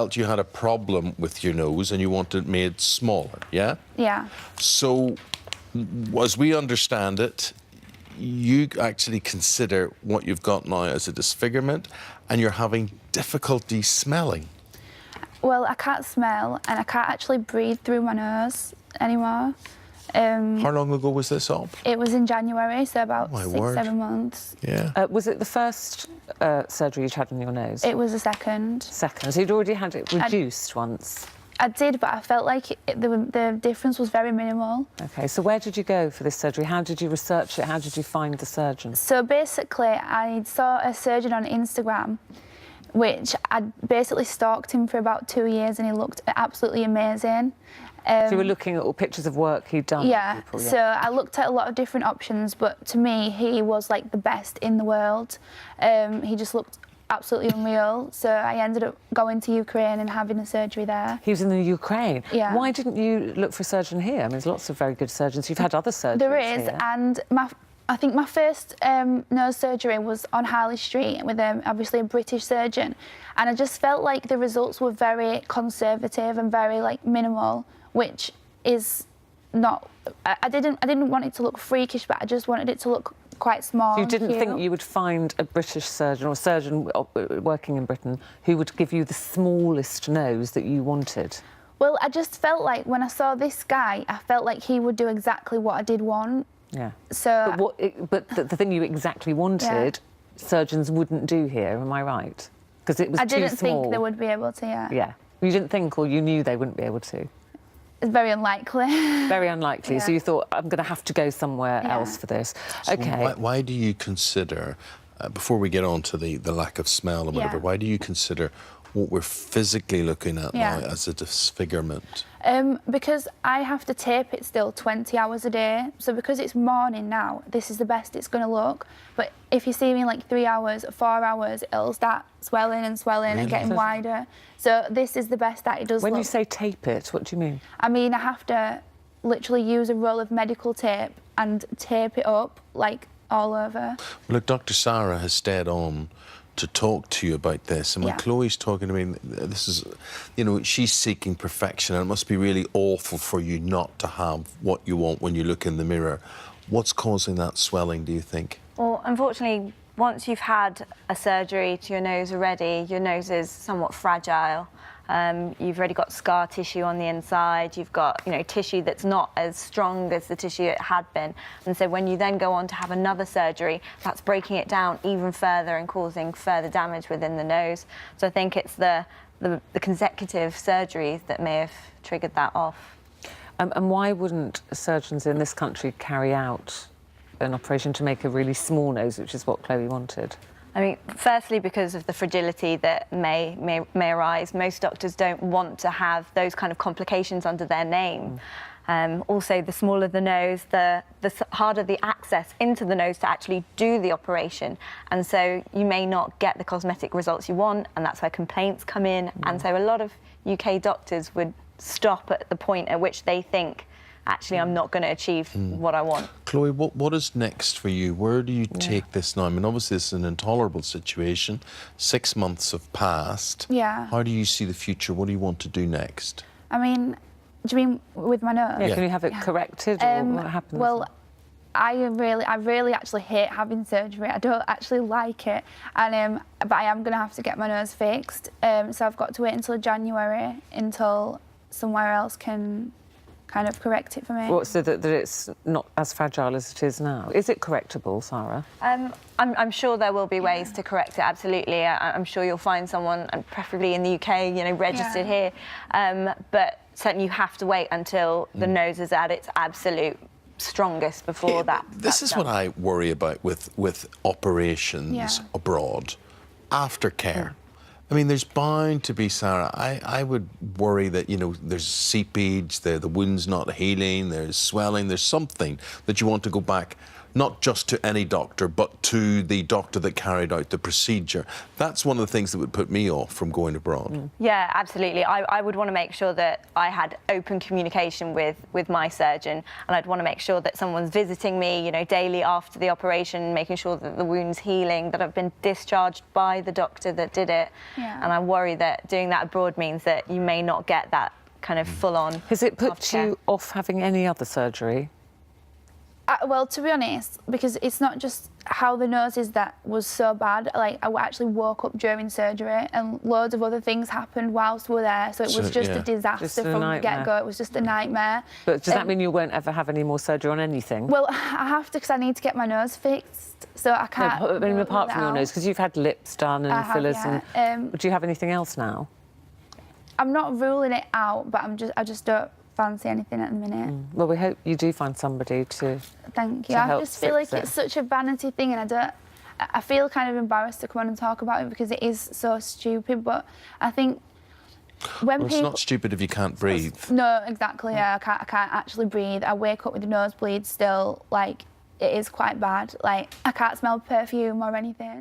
felt you had a problem with your nose and you wanted it made smaller, yeah? Yeah. So, as we understand it, you actually consider what you've got now as a disfigurement and you're having difficulty smelling. Well, I can't smell and I can't actually breathe through my nose anymore. How long ago was this op? It was in January, so about Oh, my 6, word. 7 months. Yeah. Was it the first surgery you'd had on your nose? It was the second. Second. So you'd already had it reduced once? I did, but I felt like the difference was very minimal. OK, so where did you go for this surgery? How did you research it? How did you find the surgeon? So basically, I saw a surgeon on Instagram, which I basically stalked him for about 2 years, and he looked absolutely amazing. So you were looking at all pictures of work he'd done? Yeah, People, so I looked at a lot of different options, but to me, he was like the best in the world. He just looked absolutely unreal, so I ended up going to Ukraine and having a surgery there. He was in the Ukraine? Yeah. Why didn't you look for a surgeon here? I mean, there's lots of very good surgeons. You've had other surgeries There is, here. and I think my first nose surgery was on Harley Street with obviously a British surgeon, and I just felt like the results were very conservative and very like minimal, which is not. I didn't want it to look freakish, but I just wanted it to look quite small. You didn't and think cute. you would find a British surgeon or a surgeon working in Britain who would give you the smallest nose that you wanted? Well, I just felt like when I saw this guy, I felt like he would do exactly what I did want. Yeah. So. But the thing you exactly wanted, surgeons wouldn't do here, am I right? Because it was too small. I didn't think they would be able to, yeah. Yeah. You didn't think, or you knew they wouldn't be able to? It's very unlikely. Very unlikely. Yeah. So you thought, I'm going to have to go somewhere else for this. So OK. why do you consider, before we get on to the lack of smell and whatever, why do you consider what we're physically looking at now as a disfigurement? Because I have to tape it still 20 hours a day. So because it's morning now, this is the best it's going to look. But if you see me in like 3 hours, 4 hours, it'll start swelling and swelling and getting wider. So this is the best that it does When look. you say tape it, what do you mean? I mean, I have to literally use a roll of medical tape and tape it up like all over. Look, Dr. Sarah has stayed on to talk to you about this, and when Chloe's talking to me, this is, you know, she's seeking perfection, and it must be really awful for you not to have what you want when you look in the mirror. What's causing that swelling, do you think? Well, unfortunately, once you've had a surgery to your nose already, your nose is somewhat fragile. You've already got scar tissue on the inside. You've got, you know, tissue that's not as strong as the tissue it had been. And so when you then go on to have another surgery, that's breaking it down even further and causing further damage within the nose. So I think it's the consecutive surgeries that may have triggered that off. And why wouldn't surgeons in this country carry out an operation to make a really small nose, which is what Chloe wanted? I mean, firstly, because of the fragility that may arise, most doctors don't want to have those kind of complications under their name. Also, the smaller the nose, the harder the access into the nose to actually do the operation. And so you may not get the cosmetic results you want, and that's where complaints come in. And so a lot of UK doctors would stop at the point at which they think, actually, I'm not going to achieve what I want. Chloe, what is next for you? Where do you take this now? I mean, obviously, this is an intolerable situation. 6 months have passed. Yeah. How do you see the future? What do you want to do next? I mean, do you mean with my nose? Yeah, can you have it corrected, or what happens? Well, I really actually hate having surgery. I don't actually like it, and but I am going to have to get my nose fixed. So I've got to wait until January until somewhere else can kind of correct it for me. So that it's not as fragile as it is now. Is it correctable, Sarah? I'm sure there will be ways to correct it, absolutely. I'm sure you'll find someone, and preferably in the UK, you know, registered here. But certainly you have to wait until the nose is at its absolute strongest before This is what I worry about with operations abroad. Aftercare. I mean, there's bound to be, Sarah, I would worry that, you know, there's seepage, the wound's not healing, there's swelling, there's something that you want to go back not just to any doctor, but to the doctor that carried out the procedure. That's one of the things that would put me off from going abroad. Yeah, absolutely. I would want to make sure that I had open communication with my surgeon, and I'd want to make sure that someone's visiting me, you know, daily after the operation, making sure that the wound's healing, that I've been discharged by the doctor that did it. Yeah. And I worry that doing that abroad means that you may not get that kind of full-on. Has it put aftercare. you off having any other surgery? Well, to be honest, because it's not just how the nose is that was so bad. Like, I actually woke up during surgery and loads of other things happened whilst we were there. So it was just yeah. a disaster Just a from the nightmare. get-go. It was just a nightmare. But does that mean you won't ever have any more surgery on anything? Well, I have to because I need to get my nose fixed. So I can't... No, I mean, rule apart it from your out. nose, because you've had lips done and I have, fillers yeah. and... Do you have anything else now? I'm not ruling it out, but I just don't fancy anything at the minute. Well, we hope you do find somebody to... Thank you. to I help just feel like fix it. it's such a vanity thing, and I feel kind of embarrassed to come on and talk about it because it is so stupid. But I think when Well, it's people... not stupid if you can't breathe. No, exactly. Yeah, I can't actually breathe. I wake up with a nosebleed still. Like, it is quite bad. Like, I can't smell perfume or anything.